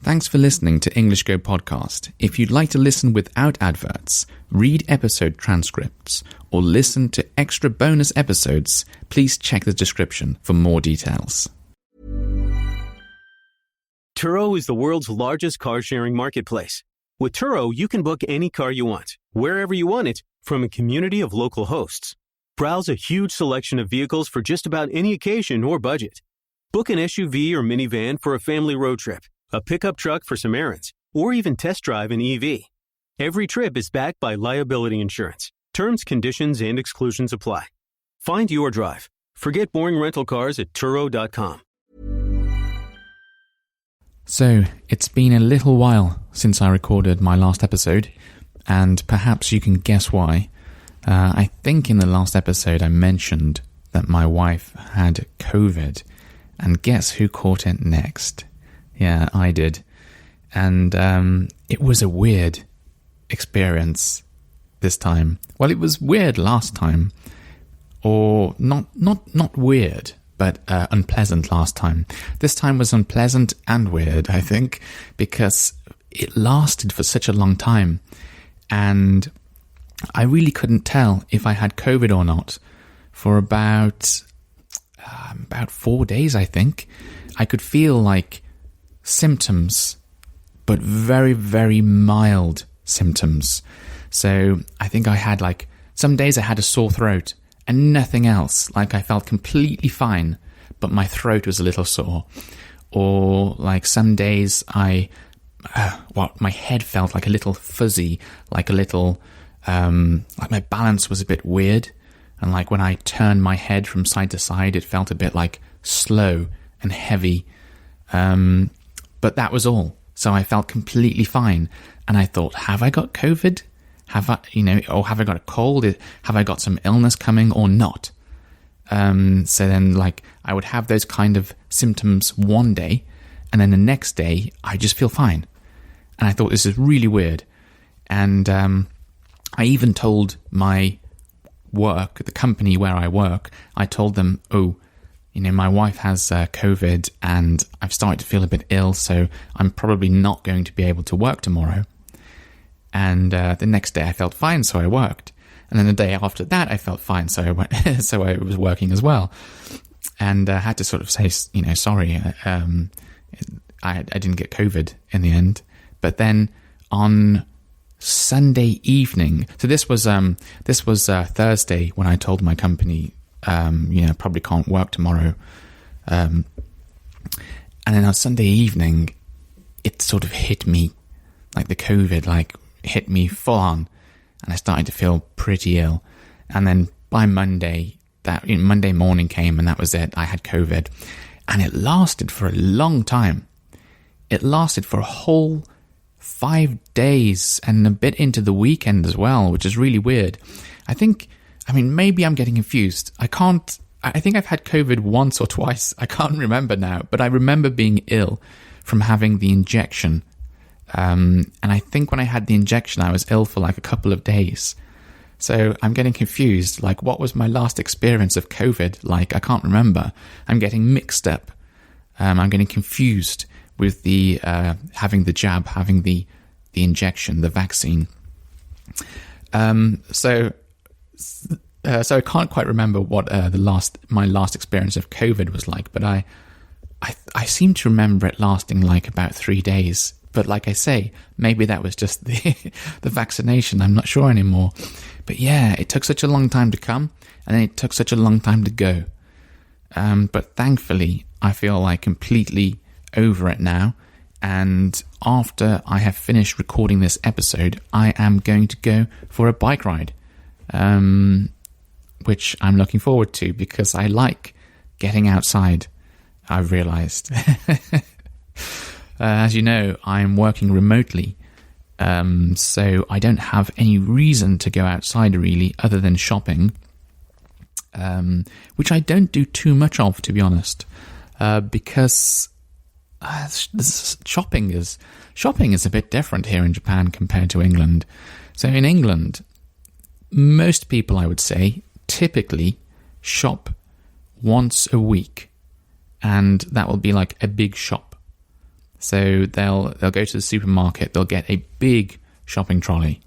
Thanks for listening to English Go Podcast. If you'd like to listen without adverts, read episode transcripts, or listen to extra bonus episodes, please check the description for more details. Turo is the world's largest car-sharing marketplace. With Turo, you can book any car you want, wherever you want it, from a community of local hosts. Browse a huge selection of vehicles for just about any occasion or budget. Book an SUV or minivan for a family road trip, a pickup truck for some errands, or even test drive an EV. Every trip is backed by liability insurance. Terms, conditions, and exclusions apply. Find your drive. Forget boring rental cars at Turo.com. So, it's been a little while since I recorded my last episode, and perhaps you can guess why. I think in the last episode I mentioned that my wife had COVID, and guess who caught it next? Yeah, I did. And it was a weird experience this time. Well, it was weird last time. Or not weird, but unpleasant last time. This time was unpleasant and weird, I think, because it lasted for such a long time. And I really couldn't tell if I had COVID or not for about 4 days, I think. I could feel like symptoms, but very, very mild symptoms. So I think I had some days I had a sore throat and nothing else. Like I felt completely fine, but my throat was a little sore. Or some days my head felt like a little fuzzy, like a little, like my balance was a bit weird. And when I turned my head from side to side, it felt a bit slow and heavy. But that was all. So I felt completely fine. And I thought, have I got COVID? Have I got a cold? Have I got some illness coming or not? So then I would have those kind of symptoms one day, and then the next day I just feel fine. And I thought, this is really weird. And I even told my work, the company where I work, I told them, my wife has COVID and I've started to feel a bit ill, so I'm probably not going to be able to work tomorrow. And the next day I felt fine, so I worked. And then the day after that I felt fine, so I went, so I was working as well. And I had to sort of say, sorry, I didn't get COVID in the end. But then on Sunday evening, so this was Thursday when I told my company, probably can't work tomorrow. And then on Sunday evening, it sort of hit me, the COVID, hit me full on, and I started to feel pretty ill. And then by Monday, Monday morning came, and that was it. I had COVID, and it lasted for a long time. It lasted for a whole 5 days and a bit into the weekend as well, which is really weird. Maybe I'm getting confused. I think I've had COVID once or twice. I can't remember now, but I remember being ill from having the injection. And I think when I had the injection, I was ill for a couple of days. So I'm getting confused. What was my last experience of COVID? I can't remember. I'm getting mixed up. I'm getting confused with the having the jab, having the injection, the vaccine. So I can't quite remember what my last experience of COVID was like, but I seem to remember it lasting about 3 days. But like I say, maybe that was just the vaccination. I'm not sure anymore. But yeah, it took such a long time to come, and then it took such a long time to go. But thankfully, I feel completely over it now. And after I have finished recording this episode, I am going to go for a bike ride, which I'm looking forward to because I like getting outside, I've realized. As you know, I'm working remotely, so I don't have any reason to go outside really other than shopping, which I don't do too much of, to be honest, because shopping is a bit different here in Japan compared to England. So in England, most people, I would say, typically shop once a week, and that will be like a big shop. So they'll go to the supermarket, they'll get a big shopping trolley,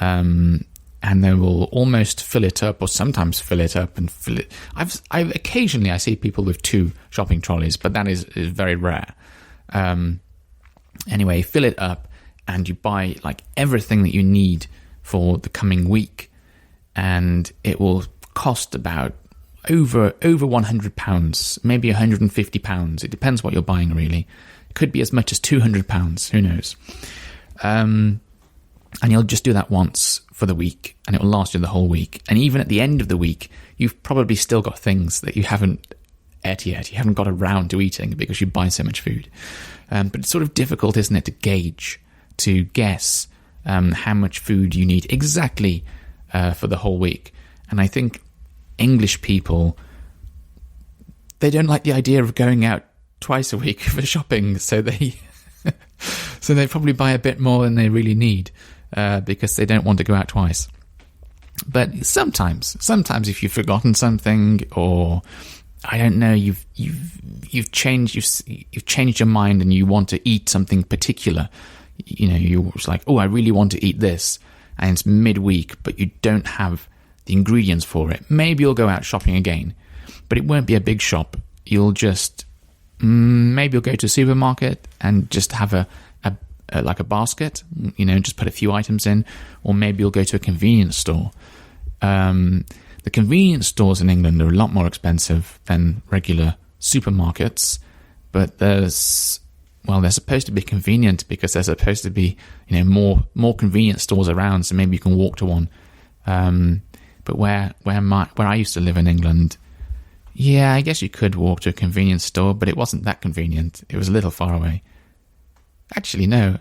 and they will almost fill it up, or sometimes fill it up and fill it. Occasionally I see people with 2 shopping trolleys, but that is very rare. Anyway, fill it up, and you buy like everything that you need for the coming week, and it will cost about over £100, maybe £150. It depends what you're buying, really. It could be as much as £200. Who knows? And you'll just do that once for the week, and it will last you the whole week. And even at the end of the week, you've probably still got things that you haven't ate yet. You haven't got around to eating because you buy so much food. But it's sort of difficult, isn't it, to gauge, to guess how much food you need exactly for the whole week. And I think English people, they don't like the idea of going out twice a week for shopping, so they probably buy a bit more than they really need because they don't want to go out twice. But sometimes if you've forgotten something, or I don't know, you've changed your mind and you want to eat something particular. You know, you're like, oh, I really want to eat this, and it's midweek, but you don't have the ingredients for it. Maybe you'll go out shopping again, but it won't be a big shop. You'll just maybe you'll go to a supermarket and just have a basket, you know, just put a few items in, or maybe you'll go to a convenience store. The convenience stores in England are a lot more expensive than regular supermarkets, but they're supposed to be convenient because there's supposed to be, you know, more convenience stores around, so maybe you can walk to one. But where I used to live in England, yeah, I guess you could walk to a convenience store, but it wasn't that convenient. It was a little far away. Actually, no,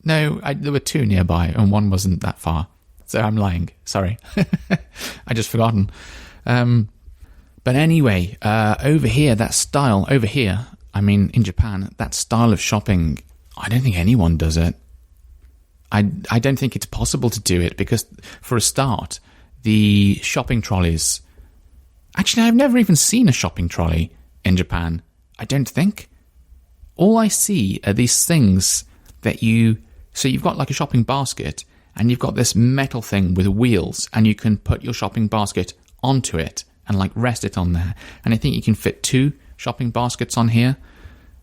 there were 2 nearby, and one wasn't that far. So I'm lying. Sorry, I just forgotten. But anyway, over here, I mean, in Japan, that style of shopping, I don't think anyone does it. I don't think it's possible to do it because, for a start, the shopping trolleys... Actually, I've never even seen a shopping trolley in Japan, I don't think. All I see are these things that So you've got like a shopping basket, and you've got this metal thing with wheels, and you can put your shopping basket onto it and like rest it on there. And I think you can fit 2 shopping baskets on here.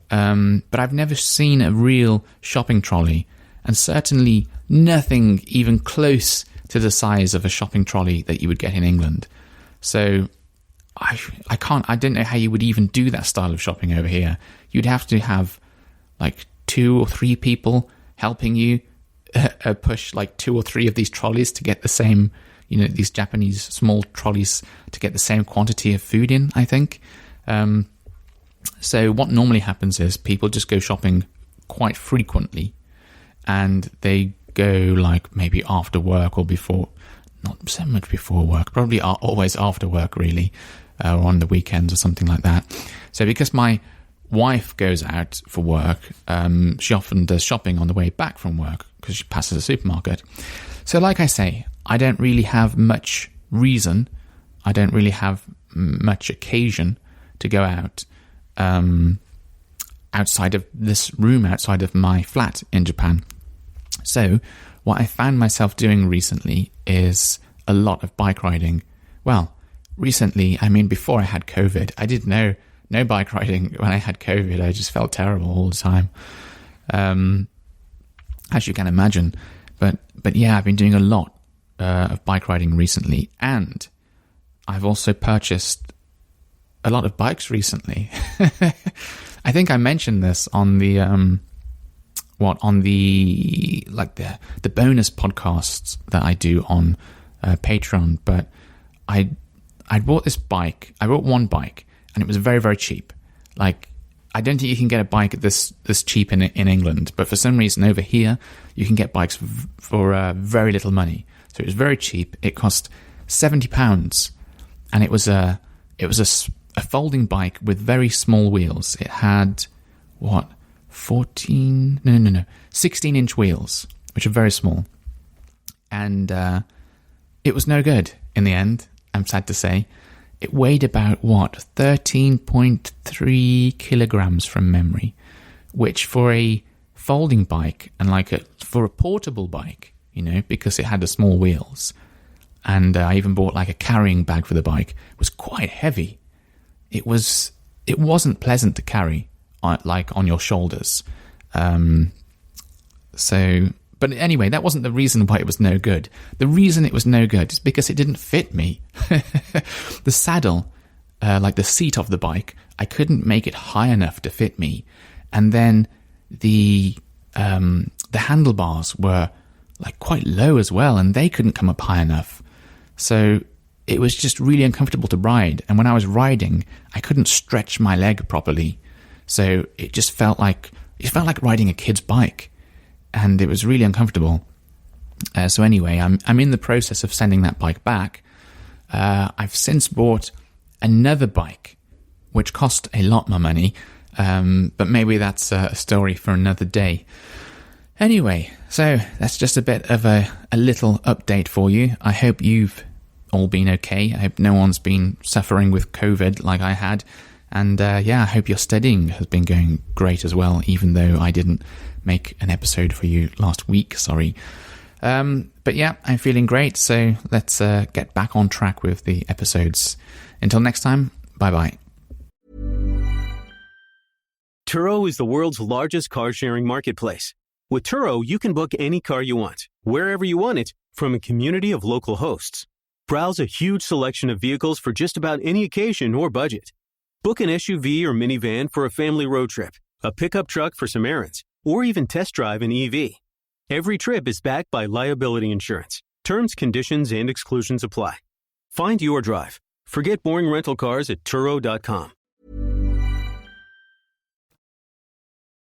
But I've never seen a real shopping trolley, and certainly nothing even close to the size of a shopping trolley that you would get in England. So I don't know how you would even do that style of shopping over here. You'd have to have like 2 or 3 people helping you push like 2 or 3 of these trolleys to get the same, you know, these Japanese small trolleys to get the same quantity of food in, I think. So what normally happens is people just go shopping quite frequently, and they go like maybe after work or before, not so much before work, probably always after work really, or on the weekends or something like that. So because my wife goes out for work, she often does shopping on the way back from work because she passes a supermarket. So like I say, I don't really have much reason, I don't really have much occasion to go out outside of this room, outside of my flat in Japan. So what I found myself doing recently is a lot of bike riding. Well, recently, I mean, before I had COVID, I did no bike riding. When I had COVID, I just felt terrible all the time, as you can imagine. But yeah, I've been doing a lot of bike riding recently, and I've also purchased a lot of bikes recently. I think I mentioned this on the the bonus podcasts that I do on Patreon. But I bought this bike. I bought one bike, and it was very, very cheap. Like, I don't think you can get a bike this cheap in England, but for some reason over here you can get bikes for very little money. So it was very cheap. It cost £70, and it was a folding bike with very small wheels. It had 16-inch wheels, which are very small, and it was no good in the end. I'm sad to say. It weighed about 13.3 kilograms from memory, which for a folding bike and for a portable bike, because it had the small wheels, and I even bought like a carrying bag for the bike, was quite heavy. It wasn't pleasant to carry on your shoulders. But anyway, that wasn't the reason why it was no good. The reason it was no good is because it didn't fit me. The saddle, like the seat of the bike, I couldn't make it high enough to fit me. And then the handlebars were like quite low as well, and they couldn't come up high enough. So it was just really uncomfortable to ride. And when I was riding, I couldn't stretch my leg properly. So it just felt like riding a kid's bike. And it was really uncomfortable. So anyway, I'm in the process of sending that bike back. I've since bought another bike, which cost a lot more money, but maybe that's a story for another day. Anyway, so that's just a bit of a little update for you. I hope you've all been okay. I hope no one's been suffering with COVID like I had. And I hope your studying has been going great as well, even though I didn't make an episode for you last week, sorry. But yeah, I'm feeling great, so let's get back on track with the episodes. Until next time, bye-bye. Turo is the world's largest car-sharing marketplace. With Turo, you can book any car you want, wherever you want it, from a community of local hosts. Browse a huge selection of vehicles for just about any occasion or budget. Book an SUV or minivan for a family road trip, a pickup truck for some errands, or even test drive an EV. Every trip is backed by liability insurance. Terms, conditions, and exclusions apply. Find your drive. Forget boring rental cars at Turo.com.